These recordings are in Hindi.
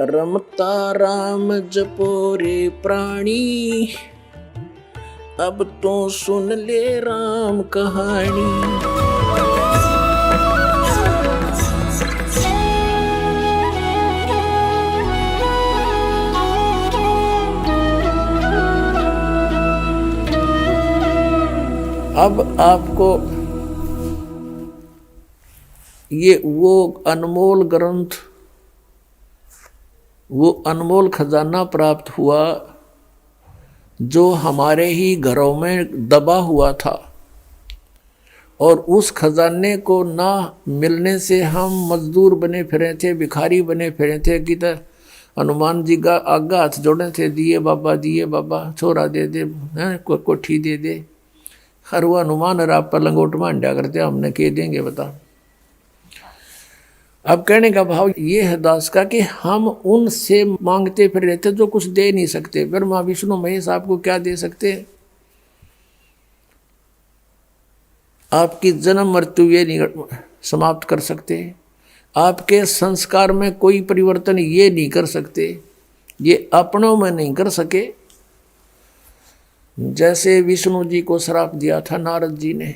रमता राम जपो रे प्राणी, अब तो सुन ले राम कहानी। अब आपको ये वो अनमोल ग्रंथ, वो अनमोल खजाना प्राप्त हुआ जो हमारे ही घरों में दबा हुआ था, और उस खजाने को ना मिलने से हम मजदूर बने फिरे थे, भिखारी बने फिरे थे। कि हनुमान जी का आगा हाथ जोड़े थे, दिए बाबा छोरा दे दे, कोठी दे दे। हर वो हनुमान और आप पर लंगोट मांडा करते, हमने कह देंगे बता। अब कहने का भाव ये है दास का कि हम उनसे मांगते फिर रहते जो कुछ दे नहीं सकते। ब्रह्मा विष्णु महेश आपको क्या दे सकते? आपकी जन्म मृत्यु ये नहीं समाप्त कर सकते, आपके संस्कार में कोई परिवर्तन ये नहीं कर सकते, ये अपनों में नहीं कर सके। जैसे विष्णु जी को श्राप दिया था नारद जी ने,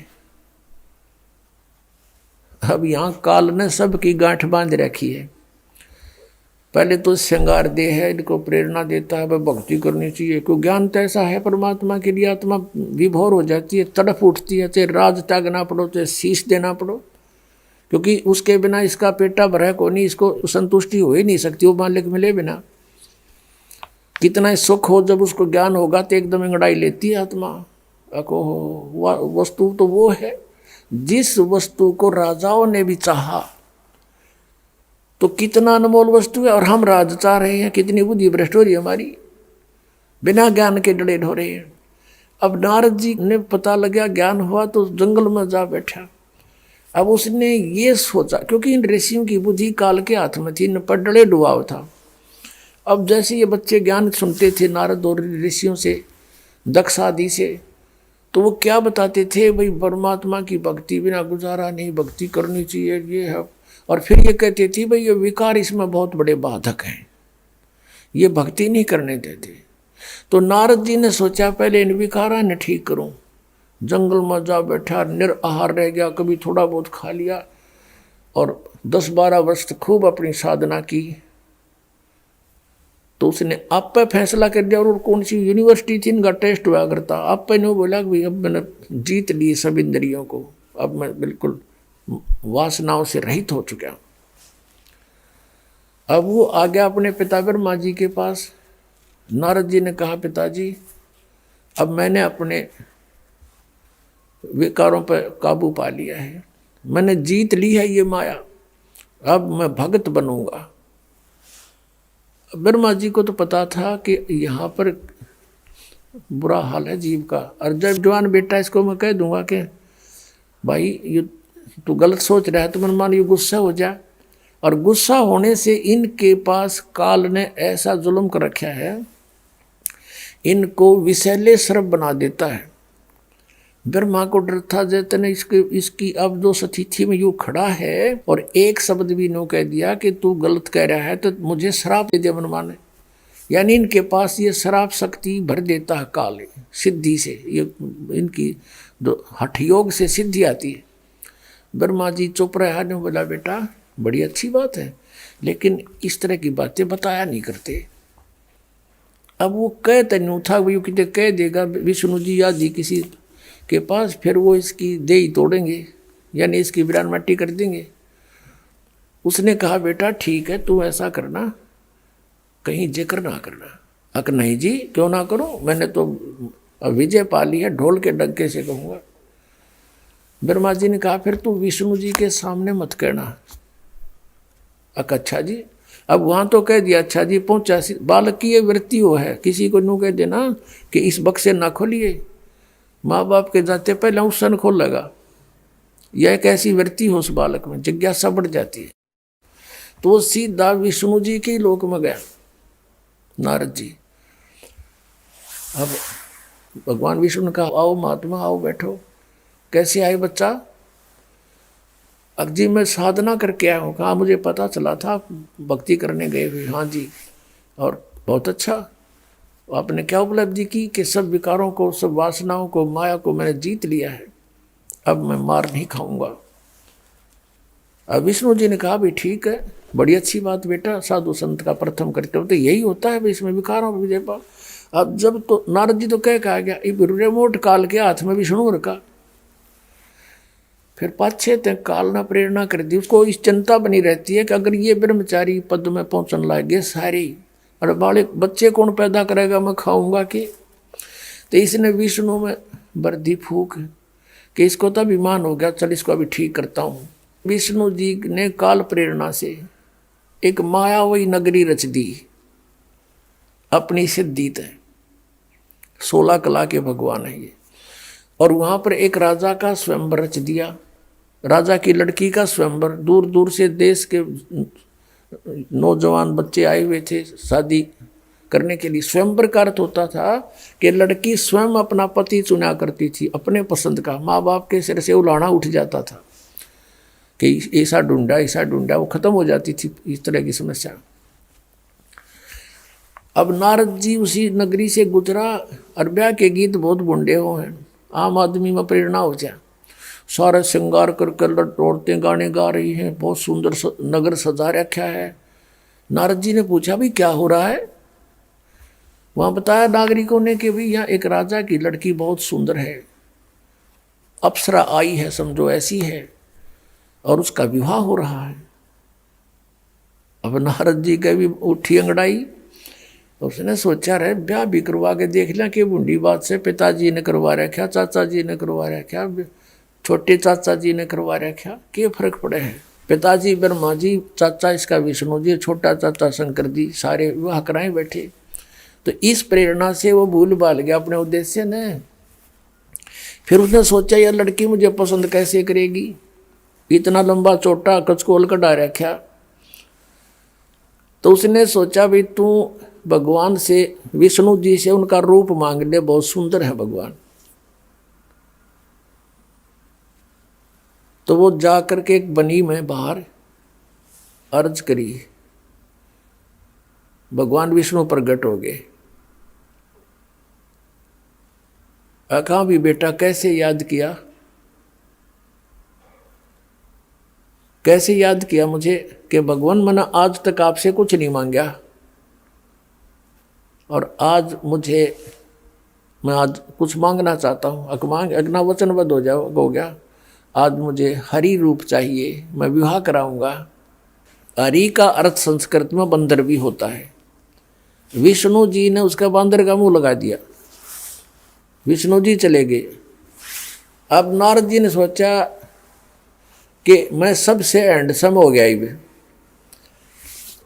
अब यहाँ काल ने सबकी गांठ बांध रखी है। पहले तो श्रृंगार दे है, इनको प्रेरणा देता है, वह भक्ति करनी चाहिए। क्यों? ज्ञान तो ऐसा है परमात्मा के लिए, आत्मा विभोर हो जाती है, तड़फ उठती है, चाहे राज त्यागना पड़ो, चाहे शीश देना पड़ो, क्योंकि उसके बिना इसका पेटा भरा को नहीं, इसको संतुष्टि हो ही नहीं सकती वो मालिक मिले बिना। कितना ही सुख हो, जब उसको ज्ञान होगा तो एकदम अंगड़ाई लेती है आत्मा। वस्तु तो वो है जिस वस्तु को राजाओं ने भी चाहा, तो कितना अनमोल वस्तु है, और हम राज चाह रहे हैं। कितनी बुद्धि भ्रष्ट हो रही है हमारी, बिना ज्ञान के डरे ढो रहे हैं। अब नारद जी ने पता लगा, ज्ञान हुआ तो जंगल में जा बैठा। अब उसने ये सोचा, क्योंकि इन ऋषियों की बुद्धि काल के हाथ में थी, इन पर डरे डुबाव था। अब जैसे ये बच्चे ज्ञान सुनते थे नारद और ऋषियों से, दक्ष आदि से, तो वो क्या बताते थे, भाई परमात्मा की भक्ति बिना गुजारा नहीं, भक्ति करनी चाहिए, ये है। और फिर ये कहते थे भाई ये विकार इसमें बहुत बड़े बाधक हैं, ये भक्ति नहीं करने देते। तो नारद जी ने सोचा पहले इन विकारा ने ठीक करूं। जंगल में जा बैठा, निराहार रह गया, कभी थोड़ा बहुत खा लिया, और 10-12 वर्ष खूब अपनी साधना की। तो उसने आप पे फैसला कर दिया, और कौन सी यूनिवर्सिटी थी इनका टेस्ट हुआ करता, आप पे ने बोला कि भाई अब मैंने जीत ली सब इंद्रियों को, अब मैं बिल्कुल वासनाओं से रहित हो चुका। अब वो आ गया अपने पिता ब्रह्मा जी के पास। नारद जी ने कहा, पिताजी अब मैंने अपने विकारों पर काबू पा लिया है, मैंने जीत ली है ये माया, अब मैं भगत बनूंगा। ब्रह्मा जी को तो पता था कि यहाँ पर बुरा हाल है जीव का, और जब जवान बेटा इसको मैं कह दूंगा कि भाई ये तू गलत सोच रहा है, तो मन मान ये गुस्सा हो जाए, और गुस्सा होने से इनके पास काल ने ऐसा जुल्म कर रखा है, इनको विषैले सर्प बना देता है। ब्रह्मा को डर था, जैतने इसकी अब जो स्थिति में यूँ खड़ा है, और एक शब्द भी नो कह दिया कि तू गलत कह रहा है तो मुझे श्राप दे दे मनमान। यानी इनके पास ये श्राप शक्ति भर देता है काल, सिद्धि से, ये इनकी हठ योग से सिद्धि आती है। ब्रह्मा जी चुप रहा, ने बोला बेटा बड़ी अच्छी बात है, लेकिन इस तरह की बातें बताया नहीं करते। अब वो कह तनु था, वो कितने कह देगा विष्णु जी या जी किसी के पास, फिर वो इसकी देही तोड़ेंगे, यानी इसकी बिरान मट्टी कर देंगे। उसने कहा बेटा ठीक है, तू ऐसा करना, कहीं जिक्र ना करना। अक नहीं जी, क्यों ना करूं, मैंने तो विजय पा ली है, ढोल के डंके से कहूँगा। ब्रह्मा जी ने कहा फिर तू विष्णु जी के सामने मत कहना। अक अच्छा जी। अब वहाँ तो कह दिया, अच्छा जी पहुँचा। बालक की ये वृत्ति हो है, किसी को यूँ कह देना कि इस बक्से ना खोलिए, माँ बाप के जाते पहले उस सन खोल लगा। यह एक ऐसी वृत्ति हो उस बालक में, जिज्ञासा बढ़ जाती है। तो वो सीधा विष्णु जी के लोक में गया नारद जी। अब भगवान विष्णु ने कहा आओ महात्मा आओ बैठो। कैसे आए बच्चा? अब जी मैं साधना करके आया हूँ। कहा मुझे पता चला था भक्ति करने गए हुए। हाँ जी, और बहुत अच्छा, आपने क्या उपलब्धि की कि सब विकारों को, सब वासनाओं को, माया को मैंने जीत लिया है, अब मैं मार नहीं खाऊंगा। अब विष्णु जी ने कहा भी ठीक है, बड़ी अच्छी बात बेटा, साधु संत का प्रथम कर्तव्य तो यही होता है, इसमें विकारों पर विजय पा। अब जब तो नारद जी तो कह गया, रिमोट काल के हाथ में विष्णु रखा, फिर पाछे तक काल ना प्रेरणा कर दी। उसको इस चिंता बनी रहती है कि अगर ये ब्रह्मचारी पद में पहुंचने लगे सारे, और बालक बच्चे कौन पैदा करेगा, मैं खाऊंगा कि। तो इसने विष्णु में बर्दी फूक कि इसको तो अभिमान हो गया, चल इसको अभी ठीक करता हूँ। विष्णु जी ने काल प्रेरणा से एक मायावी नगरी रच दी अपनी सिद्धि तय। 16 कला के भगवान है ये। और वहां पर एक राजा का स्वयंवर रच दिया, राजा की लड़की का स्वयंवर। दूर दूर से देश के नौजवान बच्चे आए हुए थे शादी करने के लिए। स्वयंवर का अर्थ होता था कि लड़की स्वयं अपना पति चुना करती थी अपने पसंद का। माँ बाप के सिर से उलाना उठ जाता था कि ऐसा ढूंढा ऐसा ढूंढा, वो खत्म हो जाती थी इस तरह की समस्या। अब नारद जी उसी नगरी से गुजरा, और ब्याह के गीत बहुत बुंडे हो हैं, आम आदमी में प्रेरणा हो जाए। सारे श्रृंगार कर औरतें गाने गा रही हैं, बहुत सुंदर नगर सजा रखा है। नारद जी ने पूछा भी क्या हो रहा है। वहां बताया नागरिकों ने कि भाई यहाँ एक राजा की लड़की बहुत सुंदर है, अप्सरा आई है समझो, ऐसी है, और उसका विवाह हो रहा है। अब नारद जी का भी उठी अंगड़ाई, उसने सोचा रहे ब्याह भी करवा के देख लिया कि बूढ़ी बात से पिताजी ने करवा रखा, चाचा जी ने करवा रखा, छोटे चाचा जी ने करवा रखा, क्या फर्क पड़े है। पिताजी ब्रह्मा जी, चाचा इसका विष्णु जी, छोटा चाचा शंकर जी, सारे विवाह कराए बैठे। तो इस प्रेरणा से वो भूल भाल गया अपने उद्देश्य ने। फिर उसने सोचा यह लड़की मुझे पसंद कैसे करेगी, इतना लंबा चोटा कचकोल कटा रखा। तो उसने सोचा भी तू भगवान से, विष्णु जी से उनका रूप मांग ले, बहुत सुंदर है भगवान। तो वो जा करके एक बनी में बाहर अर्ज करी, भगवान विष्णु प्रकट हो गए। कहा भी बेटा कैसे याद किया, कैसे याद किया मुझे कि भगवान मैंने आज तक आपसे कुछ नहीं मांगा, और आज मैं आज कुछ मांगना चाहता हूँ। अगना वचनबद्ध हो गया। आज मुझे हरि रूप चाहिए, मैं विवाह कराऊंगा। हरि का अर्थ संस्कृत में बंदर भी होता है। विष्णु जी ने उसका बंदर का मुंह लगा दिया, विष्णु जी चले गए। अब नारद जी ने सोचा कि मैं सबसे हैंडसम हो गया ही,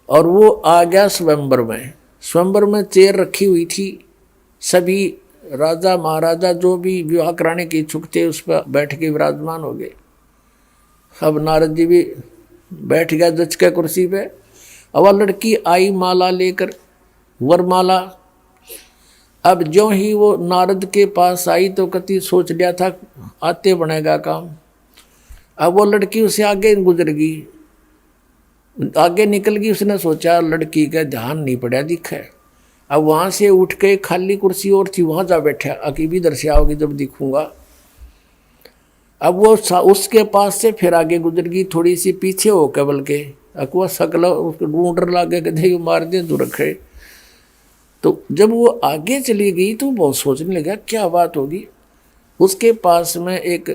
और वो आ गया स्वयंवर में। स्वयंवर में चेयर रखी हुई थी, सभी राजा महाराजा जो भी विवाह कराने के इच्छुक थे उस पर बैठ के विराजमान हो गए। अब नारद जी भी बैठ गया जच के कुर्सी पे। अब लड़की आई माला लेकर, वरमाला। अब जो ही वो नारद के पास आई तो कति सोच लिया था आते बनेगा काम। अब वो लड़की उसे आगे गुजर गई, आगे निकल गई। उसने सोचा लड़की का ध्यान नहीं पड़ा दिखे। अब वहाँ से उठ के खाली कुर्सी और थी, वहाँ जा बैठा, अकीब इधर से आओगी जब दिखूंगा। अब वो उसके पास से फिर आगे गुजर गई, थोड़ी सी पीछे हो के, बल्कि अकुआ सकला उसको ढूंढ लागे कि मार दे तू रखे। तो जब वो आगे चली गई तो बहुत सोचने लगा क्या बात होगी। उसके पास में एक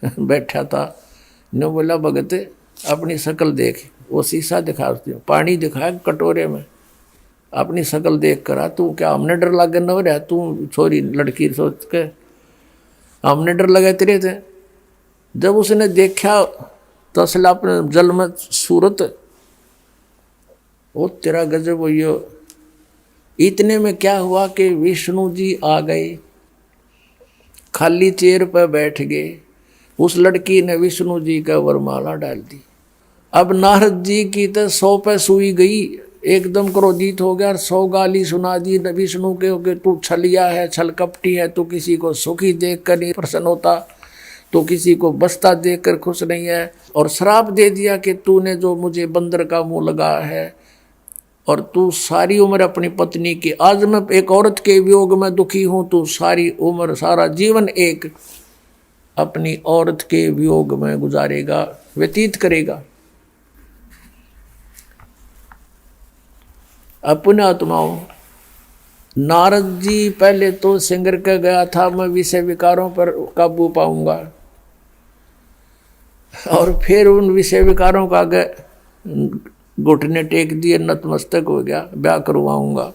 बैठा था, ने बोला भगत अपनी शक्ल देख। वो शीशा दिखा, पानी दिखाया कटोरे में, अपनी शक्ल देख कर तू क्या हमने डर लगे न हो रहा, तू छोरी लड़की सोच के हमने डर लगे तेरे थे। जब उसने देखा तो असल अपने जल में सूरत, वो तेरा गजब हो। इतने में क्या हुआ कि विष्णु जी आ गए, खाली चेयर पर बैठ गए। उस लड़की ने विष्णु जी का वरमाला डाल दी। अब नारद जी की तो 100 पे सुई गई, एकदम क्रोधित हो गया, 100 गाली सुना दी विष्णु के, तू छलिया है, छल कपटी है, तू किसी को सुखी देख कर नहीं प्रसन्न होता, तो किसी को बस्ता देकर खुश नहीं है, और श्राप दे दिया कि तूने जो मुझे बंदर का मुंह लगा है और तू सारी उम्र अपनी पत्नी की, आज मैं एक औरत के वियोग में दुखी हूं, तू सारी उम्र सारा जीवन एक अपनी औरत के वियोग में गुजारेगा, व्यतीत करेगा। अपने आत्माओं, नारद जी पहले तो सिंगर का गया था मैं विषय विकारों पर काबू पाऊंगा, और फिर उन विषय विकारों का आगे घुटने टेक दिए, नतमस्तक हो गया, ब्याह करवाऊंगा।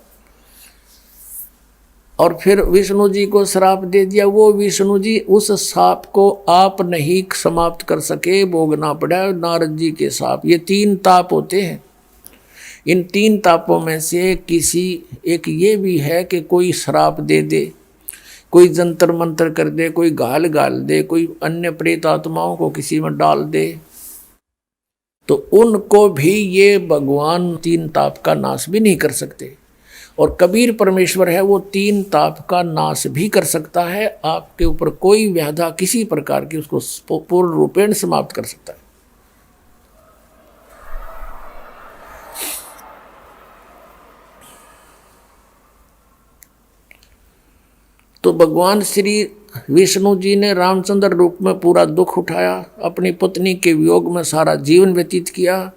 और फिर विष्णु जी को श्राप दे दिया। वो विष्णु जी उस साप को आप नहीं समाप्त कर सके, भोगना पड़ा नारद जी के साप। ये 3 ताप होते हैं। इन 3 तापों में से किसी एक ये भी है कि कोई श्राप दे दे, कोई जंतर मंतर कर दे, कोई गाल दे, कोई अन्य प्रेत आत्माओं को किसी में डाल दे, तो उनको भी ये भगवान 3 ताप का नाश भी नहीं कर सकते। और कबीर परमेश्वर है, वो 3 ताप का नाश भी कर सकता है। आपके ऊपर कोई व्याधा किसी प्रकार की उसको पूर्ण रूपेण समाप्त कर सकता है। तो भगवान श्री विष्णु जी ने रामचंद्र रूप में पूरा दुख उठाया, अपनी पत्नी के वियोग में सारा जीवन व्यतीत किया।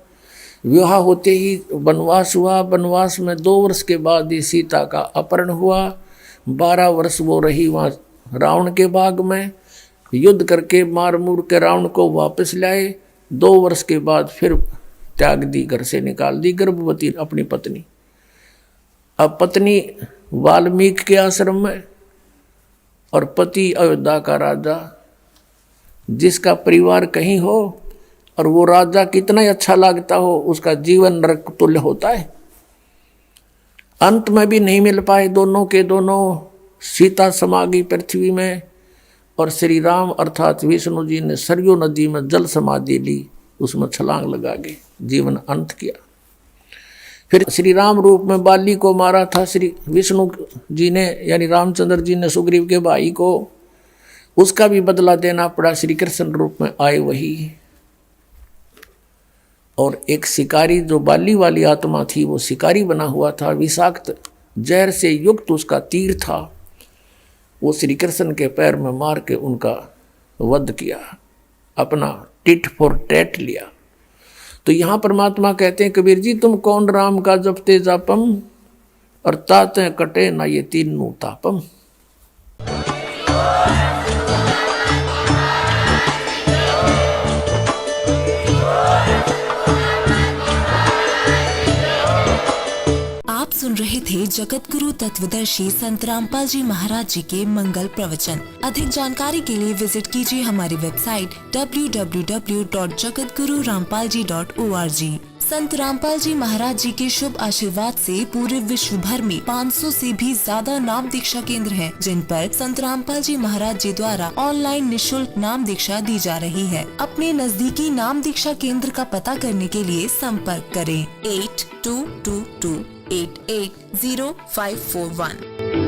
विवाह होते ही वनवास हुआ। वनवास में 2 वर्ष के बाद ही सीता का अपहरण हुआ। 12 वर्ष वो रही वहाँ रावण के बाग में, युद्ध करके मार मूर के रावण को वापस लाए। 2 वर्ष के बाद फिर त्याग दी, घर से निकाल दी गर्भवती अपनी पत्नी। अब पत्नी वाल्मीकि के आश्रम में और पति अयोध्या का राजा, जिसका परिवार कहीं हो और वो राजा कितना ही अच्छा लगता हो, उसका जीवन नरक तुल्य होता है। अंत में भी नहीं मिल पाए दोनों के दोनों। सीता समा गई पृथ्वी में और श्री राम अर्थात विष्णु जी ने सरयू नदी में जल समाधि ली, उसमें छलांग लगा के जीवन अंत किया। फिर श्री राम रूप में बाली को मारा था श्री विष्णु जी ने, यानी रामचंद्र जी ने सुग्रीव के भाई को, उसका भी बदला देना पड़ा। श्री कृष्ण रूप में आए वही। और एक शिकारी जो बाली वाली आत्मा थी, वो शिकारी बना हुआ था, विषाक्त जहर से युक्त उसका तीर था, वो श्री कृष्ण के पैर में मार के उनका वध किया, अपना टिट फॉर टैट लिया। तो यहाँ परमात्मा कहते हैं, कबीर जी तुम कौन राम का जपते जापम, और ताते कटे ना ये 3 तापम। आप सुन रहे थे जगत गुरु तत्वदर्शी संत रामपाल जी महाराज जी के मंगल प्रवचन। अधिक जानकारी के लिए विजिट कीजिए हमारी वेबसाइट www.jagatgururampalji.org। संत रामपाल जी महाराज जी के शुभ आशीर्वाद से पूरे विश्व भर में 500 से भी ज्यादा नाम दीक्षा केंद्र हैं, जिन पर संत रामपाल जी महाराज जी द्वारा ऑनलाइन निशुल्क नाम दीक्षा दी जा रही है। अपने नजदीकी नाम दीक्षा केंद्र का पता करने के लिए संपर्क करें 8222880541।